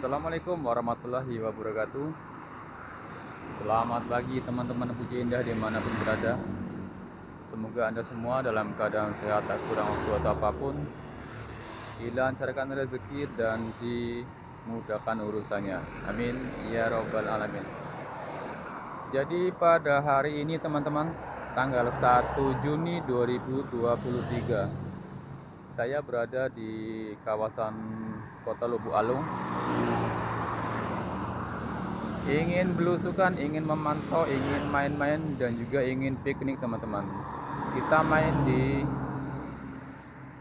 Assalamualaikum warahmatullahi wabarakatuh. Selamat pagi teman-teman Puji Indah dimanapun berada. Semoga Anda semua dalam keadaan sehat tak kurang suatu apapun, dilancarkan rezeki dan dimudahkan urusannya. Amin ya robbal alamin. Jadi pada hari ini teman-teman, tanggal 1 Juni 2023, saya berada di kawasan Kota Lubuk Alung. Ingin belusukan, ingin memantau, ingin main-main, dan juga ingin piknik teman-teman. Kita main di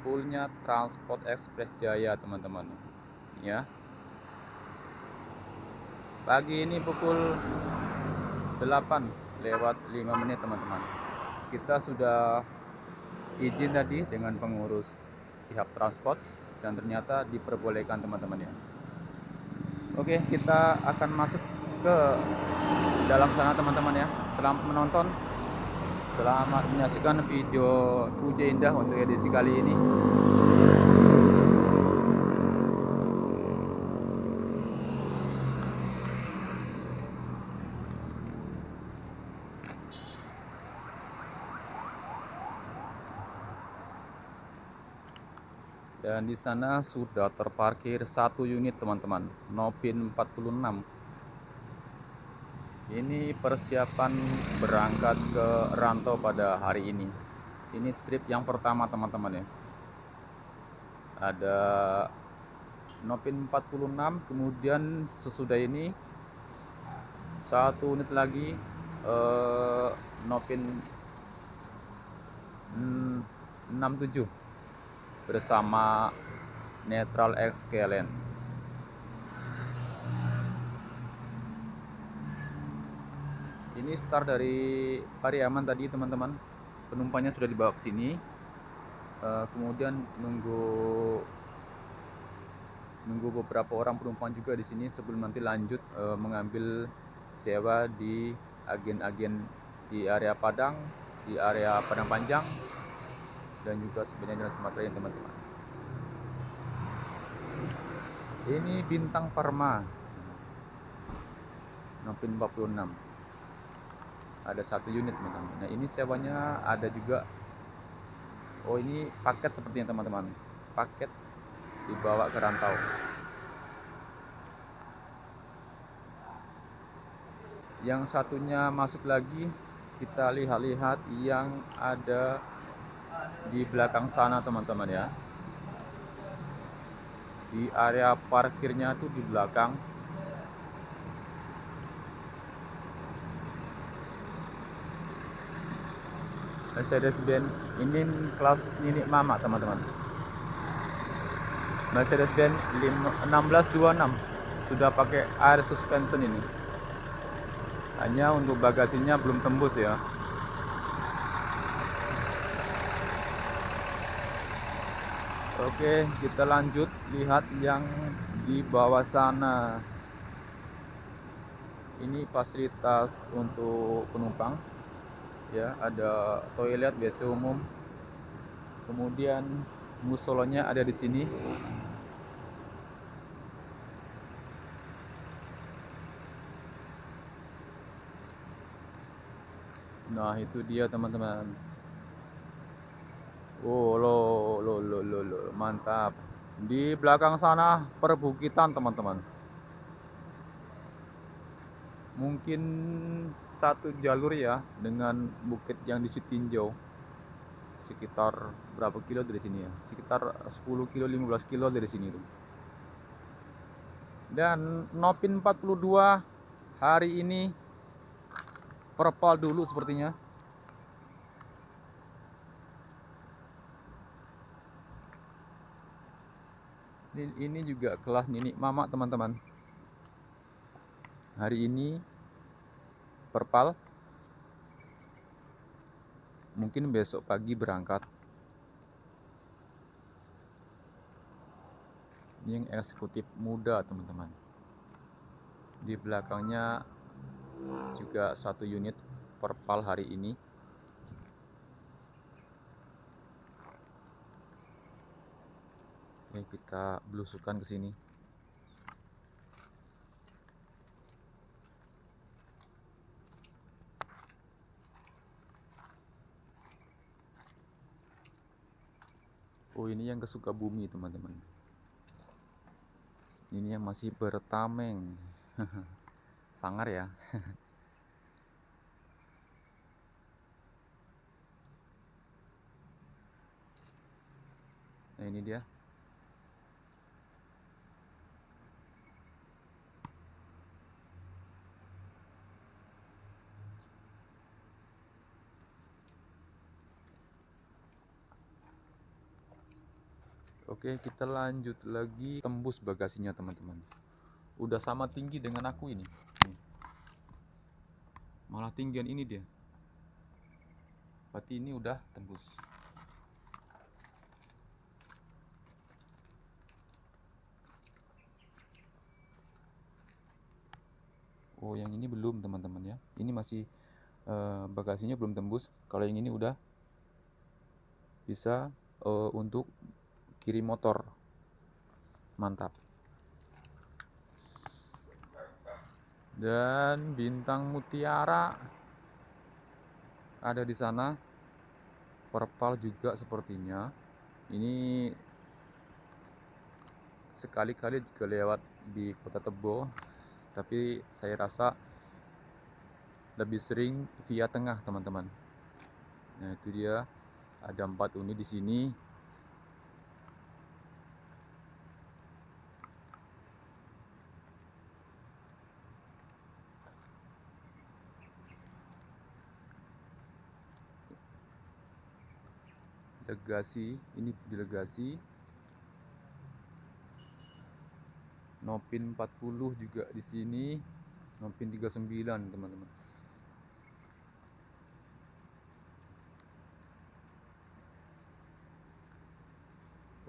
poolnya Transport Express Jaya teman-teman. Ya, pagi ini pukul 8 lewat 5 menit teman-teman. Kita sudah izin tadi dengan pengurus pihak transport dan ternyata diperbolehkan teman-teman ya. Oke, kita akan masuk ke dalam sana teman-teman ya. Selamat menonton. Selamat menyaksikan video Puji Indah untuk edisi kali ini. Dan di sana sudah terparkir satu unit teman-teman, Nopin 46. Ini persiapan berangkat ke rantau pada hari ini. Ini trip yang pertama teman-teman ya. Ada Nopin 46, kemudian sesudah ini satu unit lagi Nopin 67 bersama Netral X Kelen. Ini start dari Pariaman tadi teman-teman. Penumpangnya sudah dibawa ke sini. Kemudian nunggu beberapa orang penumpang juga di sini sebelum nanti lanjut mengambil sewa di agen-agen di area Padang, di area Padang Panjang, dan juga sebenarnya Jalan Sumatera ini teman-teman. Ini Bintang Parma Nopin 46. Ada satu unit teman-teman. Nah ini sewanya ada juga. Oh ini paket sepertinya teman-teman. Paket dibawa ke rantau. Yang satunya masuk lagi, kita lihat-lihat yang ada di belakang sana teman-teman ya. Di area parkirnya tuh di belakang. Mercedes-Benz ini kelas Nini Mama teman-teman. Mercedes-Benz 1626 sudah pakai air suspension ini. Hanya untuk bagasinya belum tembus ya. Oke, kita lanjut lihat yang di bawah sana. Ini fasilitas untuk penumpang. Ya, ada toilet WC umum. Kemudian musolonya ada di sini. Nah, itu dia teman-teman. Oh, lo, mantap. Di belakang sana perbukitan teman-teman. Mungkin satu jalur ya dengan bukit yang ditinjau. Sekitar berapa kilo dari sini ya? Sekitar 10 kilo, 15 kilo dari sini tuh. Dan Nopin 42 hari ini perpal dulu sepertinya. Ini juga kelas Nini Mama teman-teman. Hari ini perpal. Mungkin besok pagi berangkat. Ini yang eksekutif muda teman-teman. Di belakangnya juga satu unit perpal hari ini. Oke, kita belusukan ke sini. Oh, ini yang ke Sukabumi teman-teman. Ini yang masih bertameng. Sangar ya. Nah, ini dia. Oke, kita lanjut lagi, tembus bagasinya teman-teman. Udah sama tinggi dengan aku ini. Nih. Malah tinggian ini dia. Berarti ini udah tembus. Oh, yang ini belum teman-teman ya. Ini masih bagasinya belum tembus. Kalau yang ini udah bisa untuk kirim motor. Mantap. Dan bintang mutiara ada di sana. Perpal juga sepertinya. Ini sekali-kali juga lewat di Kota Tebo, tapi saya rasa lebih sering via tengah teman-teman. Nah, itu dia, ada 4 unit di sini. Legasi, ini di Legasi. Nopin 40 juga di sini. Nopin 39 teman-teman.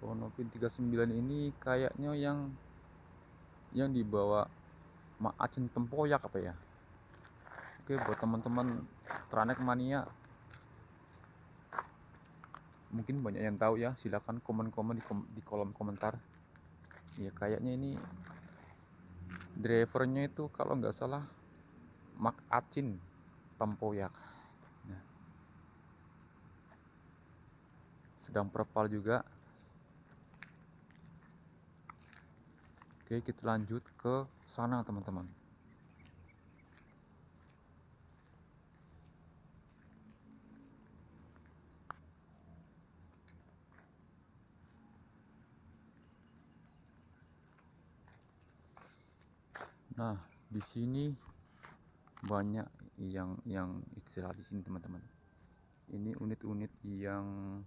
Oh, Nopin 39 ini kayaknya yang dibawa Mak Acen Tempoyak apa ya. Oke, buat teman-teman Tranek Mania, mungkin banyak yang tahu ya, silakan komen-komen di kolom komentar. Ya, kayaknya ini drivernya itu kalau nggak salah Mak Acin Tempoyak. Nah, sedang perpal juga. Oke, kita lanjut ke sana teman-teman. Nah, di sini banyak yang istirahat di sini teman-teman. Ini unit-unit yang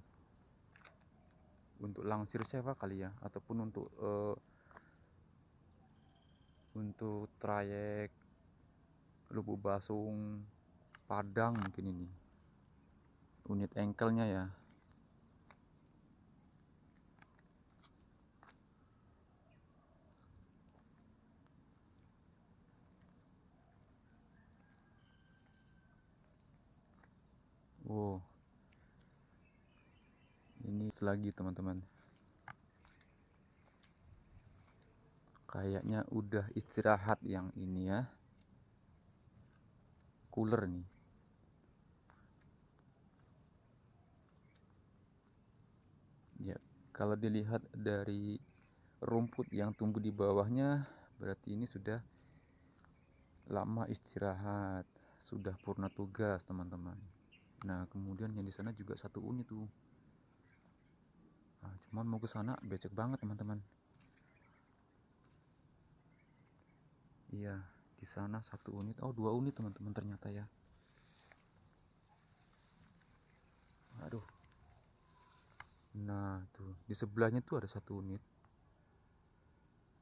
untuk langsir sewa kali ya, ataupun untuk trayek Lubuk Basung Padang mungkin ini. Unit engkelnya ya. Wow, ini selagi teman-teman. Kayaknya udah istirahat yang ini ya. Cooler nih. Ya, kalau dilihat dari rumput yang tumbuh di bawahnya, berarti ini sudah lama istirahat, sudah purna tugas teman-teman. Nah, kemudian yang di sana juga satu unit tuh. Nah, cuman mau ke sana becek banget teman-teman. Iya, di sana satu unit. Oh, 2 unit teman-teman ternyata ya. Aduh. Nah, tuh di sebelahnya tuh ada satu unit.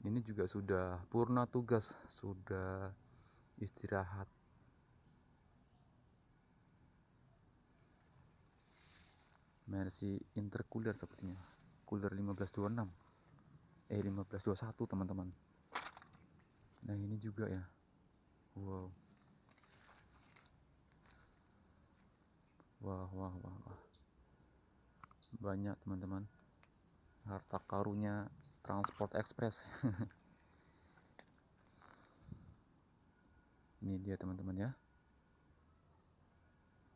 Ini juga sudah purna tugas, sudah istirahat. Mercy intercooler sepertinya. Cooler 1526. 1521 teman-teman. Nah, ini juga ya. Wow. Wah, wah, wah, wah. Banyak teman-teman. Harta karunia Transport Express. Ini dia teman-teman ya.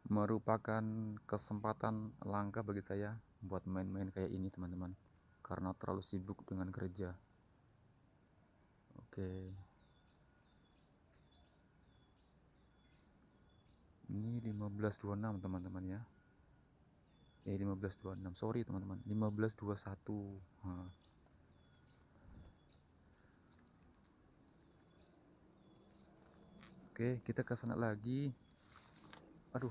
merupakan kesempatan langka bagi saya buat main-main kayak ini teman-teman, karena terlalu sibuk dengan kerja. Oke, ini 15.26 teman-teman ya. 15.26, sorry teman-teman, 15.21. Nah. Oke, kita ke sana lagi. Aduh.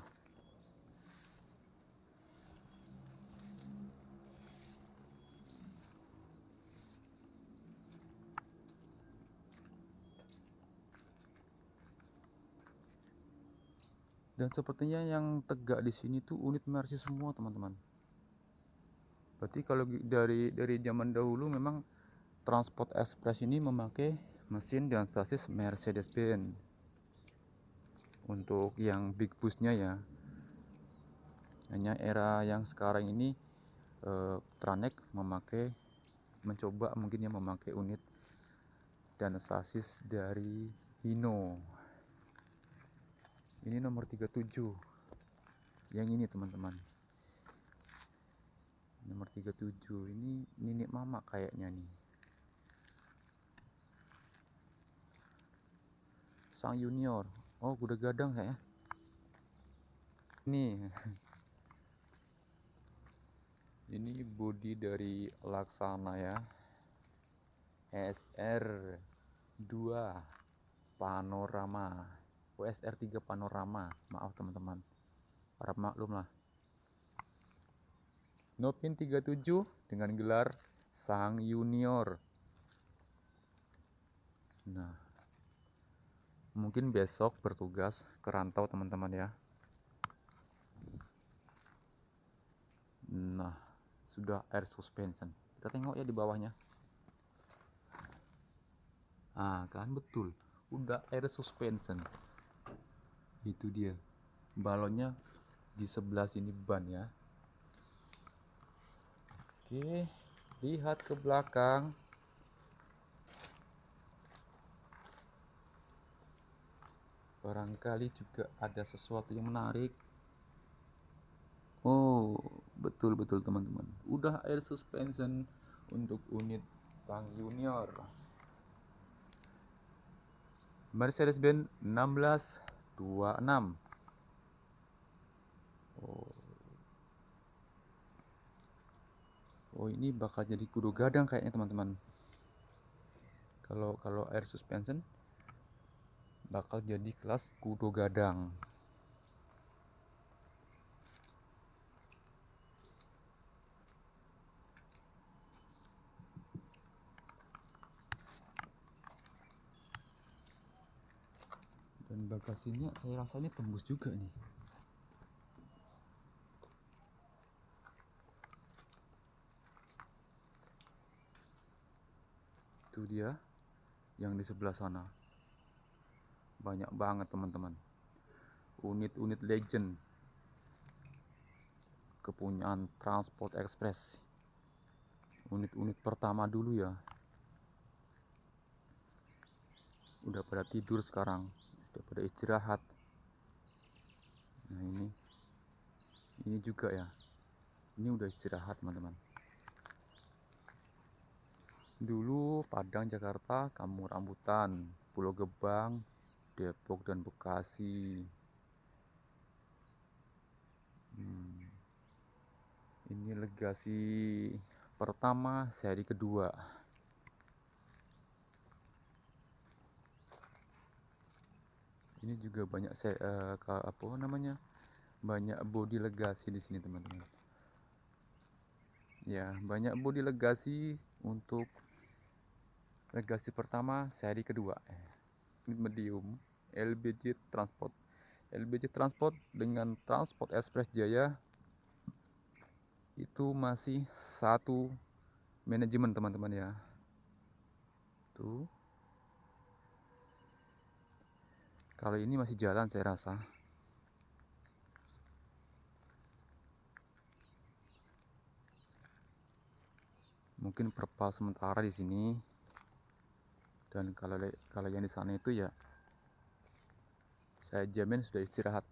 Dan sepertinya yang tegak di sini tuh unit Mercy semua teman-teman. Berarti kalau dari zaman dahulu memang Transport Express ini memakai mesin dan sasis Mercedes-Benz. Untuk yang big busnya ya. Hanya era yang sekarang ini Tranek mencoba mungkin ya memakai unit dan sasis dari Hino. Ini nomor 37. Yang ini teman-teman. Nomor 37 ini Nenek Mama kayaknya nih. Sang Junior. Oh, kuda gadang saya. Ini bodi dari Laksana ya. SR2 Panorama. SR3 Panorama. Maaf teman-teman. Harap maklum lah. Nopin 37 dengan gelar Sang Junior. Nah, mungkin besok bertugas ke rantau teman-teman ya. Nah, sudah air suspension. Kita tengok ya di bawahnya. Ah, kan betul. Udah air suspension. Itu dia. Balonnya di sebelah sini ban ya. Oke, lihat ke belakang. Barangkali juga ada sesuatu yang menarik. Oh, betul-betul teman-teman. Udah air suspension untuk unit Sang Junior. Mercedes-Benz 1626. Oh, ini bakal jadi kudu gadang kayaknya teman-teman. Kalau air suspension bakal jadi kelas kudu gadang. Dan bagasinya saya rasa ini tembus juga nih. Itu dia yang di sebelah sana. Banyak banget teman-teman. Unit-unit legend kepunyaan Transport Express. Unit-unit pertama dulu ya. Udah pada tidur sekarang, udah pada istirahat. Nah, ini juga ya. Ini udah istirahat teman-teman. Dulu Padang, Jakarta, Kampung Rambutan, Pulau Gebang, Depok dan Bekasi. Ini legasi pertama, seri kedua. Ini juga banyak banyak bodi legasi di sini teman-teman. Ya, banyak bodi legasi untuk legasi pertama, seri kedua. Medium LBJ Transport. LBJ Transport dengan Transport Express Jaya itu masih satu manajemen teman-teman ya. Tuh. Kalau ini masih jalan saya rasa. Mungkin perpal sementara di sini. Dan kalau yang di sana itu ya saya jamin sudah istirahat.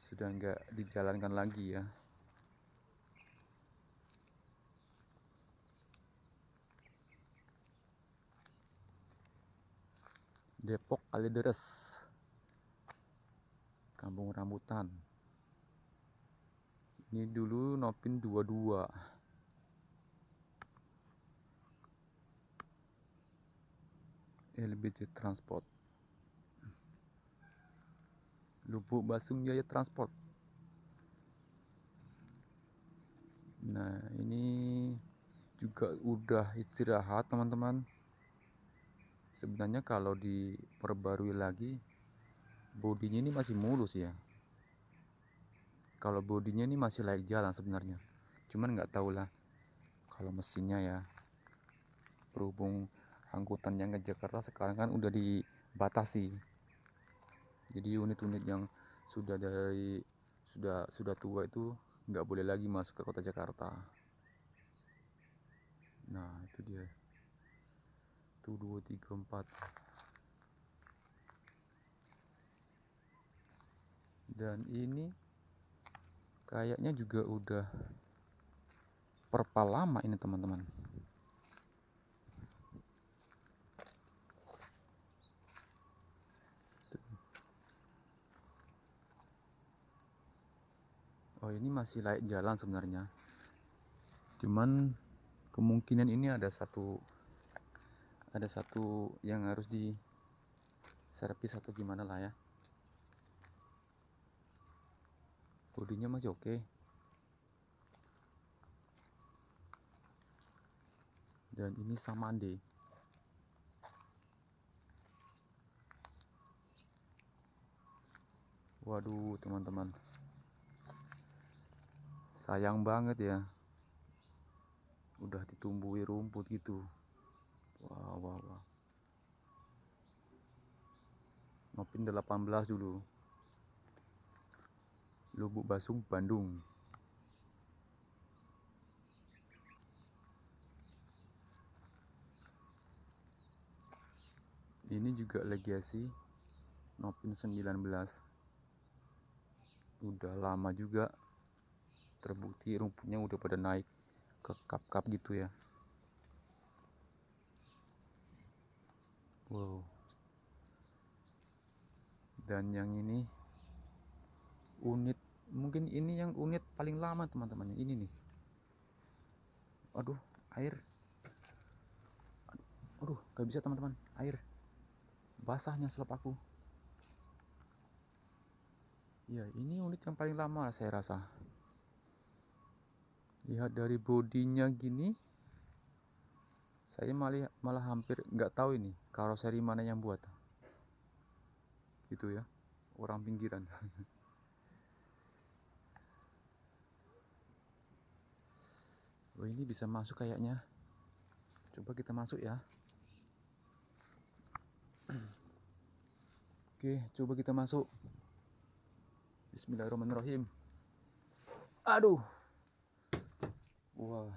sudah nggak dijalankan lagi ya. Depok Kalideres, Kampung Rambutan. Ini dulu Nopin 22. LBJ Transport. Lubuk Basung Jaya Transport. Nah, ini juga udah istirahat teman-teman. Sebenarnya kalau diperbarui lagi, bodinya ini masih mulus ya. Kalau bodinya ini masih layak jalan sebenarnya. Cuman nggak tahu lah kalau mesinnya ya. Berhubung angkutan yang ke Jakarta sekarang kan udah dibatasi. Jadi unit-unit yang sudah tua itu nggak boleh lagi masuk ke kota Jakarta. Nah, itu dia. 1 2 3 4. Dan ini kayaknya juga udah perpal lama ini teman-teman. Oh, ini masih layak jalan sebenarnya. Cuman kemungkinan ini ada satu yang harus di servis atau gimana lah ya. Bodinya masih oke. Dan ini Samande. Waduh teman-teman, sayang banget ya, udah ditumbuhi rumput gitu. Wah. Nopin 18 dulu. Lubuk Basung Bandung. Ini juga legasi Nopin 19. Udah lama juga, terbukti rumputnya udah pada naik ke kap-kap gitu ya. Wow. Dan yang ini unit, mungkin ini yang unit paling lama teman-teman, ini nih. Aduh, air. Aduh, gak bisa teman-teman, air basahnya selap aku. Ya, ini unit yang paling lama saya rasa. Lihat dari bodinya gini, saya malah hampir nggak tahu ini karoseri mana yang buat. Gitu ya, orang pinggiran. Oh, ini bisa masuk kayaknya. Coba kita masuk ya. Oke, coba kita masuk. Bismillahirrahmanirrahim. Aduh. Wah.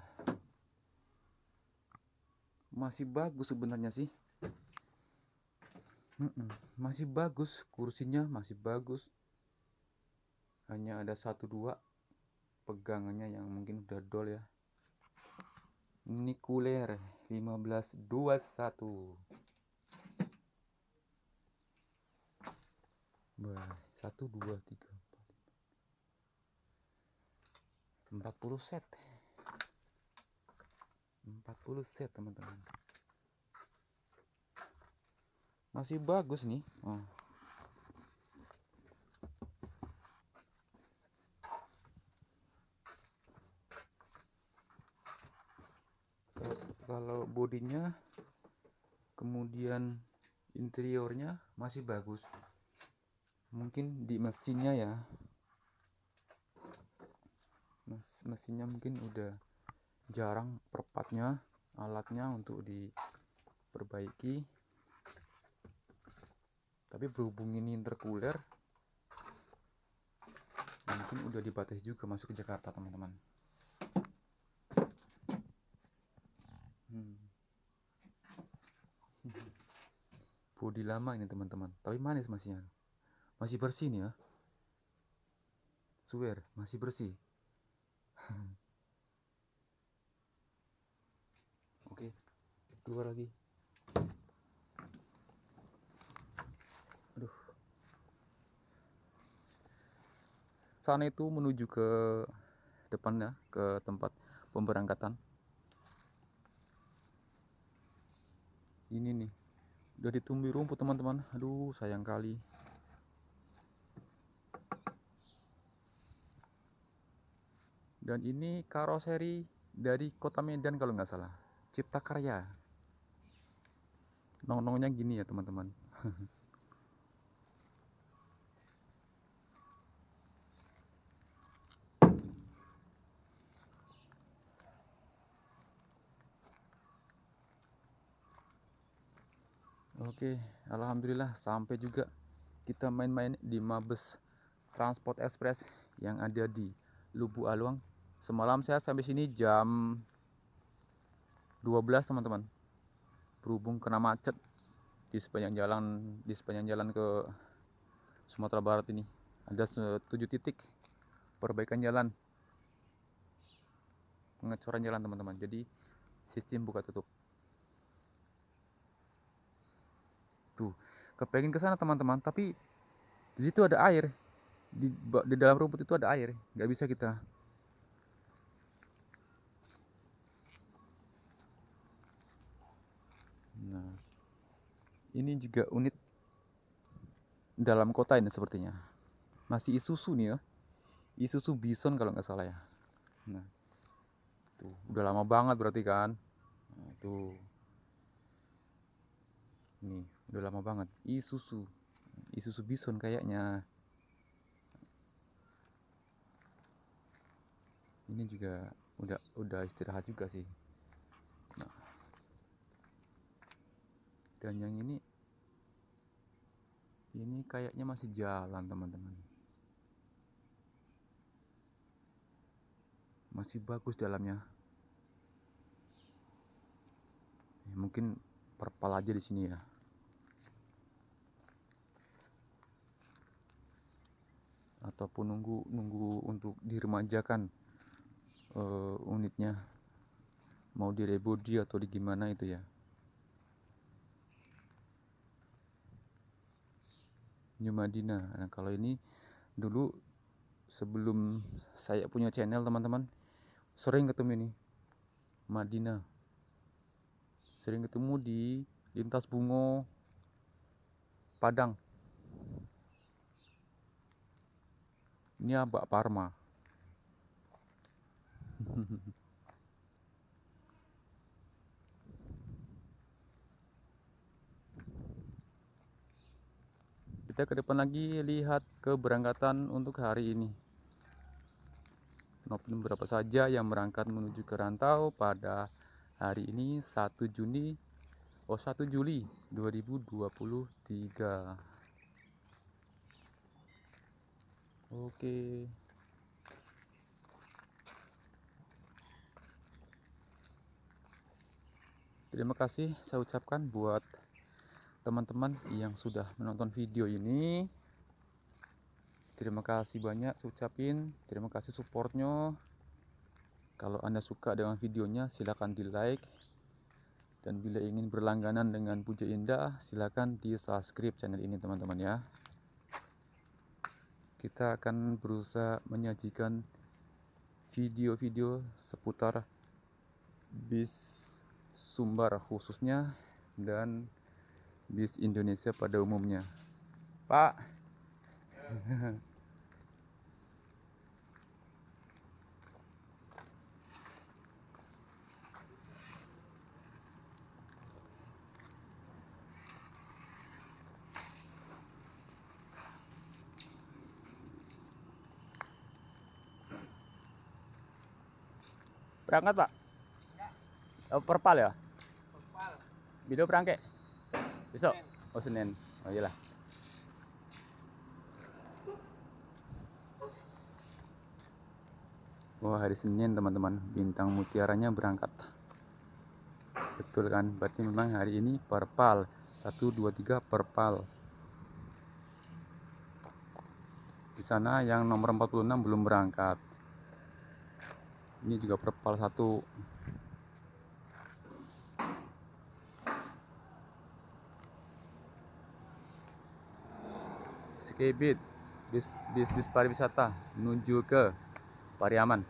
Masih bagus sebenarnya sih. Masih bagus, kursinya masih bagus. Hanya ada 1-2 pegangannya yang mungkin udah dol ya. Nikuler 1521. Wah, 1 2 3 4 40 set. 40 set teman-teman. Masih bagus nih. Oh. Terus kalau bodinya, kemudian interiornya masih bagus. Mungkin di mesinnya ya. Mesinnya mungkin udah jarang perpatnya, alatnya untuk diperbaiki. Tapi berhubung ini intercooler, mungkin udah dibatasi juga masuk ke Jakarta teman-teman. Bodi lama ini teman-teman, tapi manis masih bersih nih ya. Swear masih bersih. Oke, keluar lagi. Aduh. Sana itu menuju ke depannya, ke tempat pemberangkatan. Ini nih, udah ditumbuhi rumput teman-teman. Aduh, sayang kali. Dan ini karoseri dari Kota Medan kalau nggak salah, Cipta Karya. Nong-nongnya gini ya teman-teman. Oke, alhamdulillah sampai juga kita main-main di Mabes Transport Express yang ada di Lubuk Aluang. Semalam saya sampai sini jam 12 teman-teman. Berhubung kena macet di sepanjang jalan ke Sumatera Barat ini. Ada 7 titik perbaikan jalan, pengecoran jalan teman-teman. Jadi sistem buka tutup. Tuh, kepengen ke sana teman-teman, tapi di situ ada air. Di dalam rumput itu ada air, nggak bisa kita. Nah, ini juga unit dalam kota ini sepertinya. Masih Isuzu nih ya. Isuzu Bison kalau nggak salah ya. Nah, tuh udah lama banget berarti kan. Nah, tuh. Nih, udah lama banget. Isuzu. Isuzu Bison kayaknya. Ini juga udah istirahat juga sih. Nah, dan yang ini kayaknya masih jalan teman-teman. Masih bagus dalamnya. Mungkin perpal aja di sini ya. Ataupun nunggu untuk diremajakan unitnya, mau direbodi atau di gimana itu ya. New Madinah. Nah, kalau ini dulu sebelum saya punya channel teman-teman, sering ketemu ini Madinah, sering ketemu di Lintas Bungo Padang. Ini Mbak Parma. Kita ke depan lagi lihat keberangkatan untuk hari ini. Maupun berapa saja yang berangkat menuju ke rantau pada hari ini 1 Juli 2023. Oke. Terima kasih saya ucapkan buat teman-teman yang sudah menonton video ini. Terima kasih banyak saya ucapin. Terima kasih supportnya. Kalau Anda suka dengan videonya silahkan di like. Dan bila ingin berlangganan dengan Puja Indah, silahkan di subscribe channel ini teman-teman ya. Kita akan berusaha menyajikan video-video seputar bis Sumbar khususnya dan bis Indonesia pada umumnya. Pak. Berangkat Pak? Oh, perpal ya? Perpal. Video berangkat? Besok? Oh Senin. Oh iyalah. Oh hari Senin teman-teman, Bintang Mutiaranya berangkat. Betul kan? Berarti memang hari ini perpal. 1, 2, 3 perpal. di sana yang nomor 46 belum berangkat. Ini juga perpal 1. Skibit bis pariwisata menuju ke Pariaman.